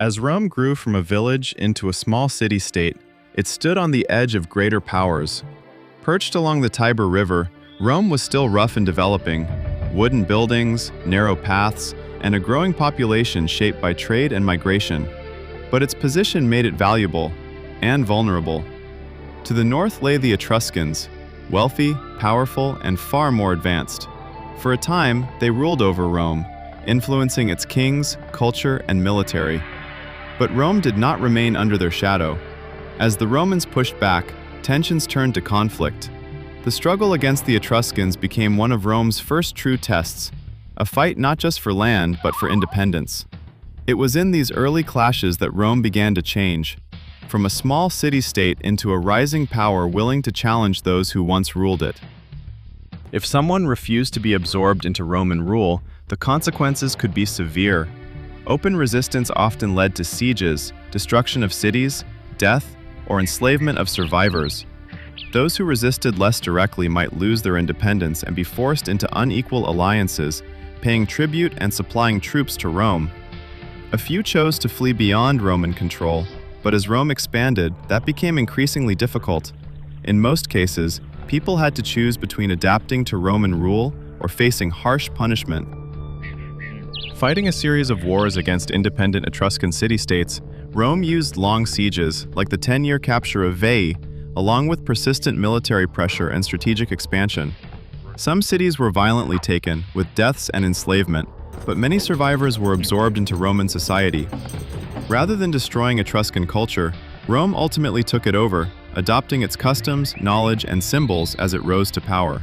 As Rome grew from a village into a small city-state, it stood on the edge of greater powers. Perched along the Tiber River, Rome was still rough and developing. Wooden buildings, narrow paths, and a growing population shaped by trade and migration. But its position made it valuable and vulnerable. To the north lay the Etruscans, wealthy, powerful, and far more advanced. For a time, they ruled over Rome, influencing its kings, culture, and military. But Rome did not remain under their shadow. As the Romans pushed back, tensions turned to conflict. The struggle against the Etruscans became one of Rome's first true tests, a fight not just for land, but for independence. It was in these early clashes that Rome began to change, from a small city-state into a rising power willing to challenge those who once ruled it. If someone refused to be absorbed into Roman rule, the consequences could be severe. Open resistance often led to sieges, destruction of cities, death, or enslavement of survivors. Those who resisted less directly might lose their independence and be forced into unequal alliances, paying tribute and supplying troops to Rome. A few chose to flee beyond Roman control, but as Rome expanded, that became increasingly difficult. In most cases, people had to choose between adapting to Roman rule or facing harsh punishment. Fighting a series of wars against independent Etruscan city-states, Rome used long sieges, like the 10-year capture of Veii, along with persistent military pressure and strategic expansion. Some cities were violently taken, with deaths and enslavement, but many survivors were absorbed into Roman society. Rather than destroying Etruscan culture, Rome ultimately took it over, adopting its customs, knowledge, and symbols as it rose to power.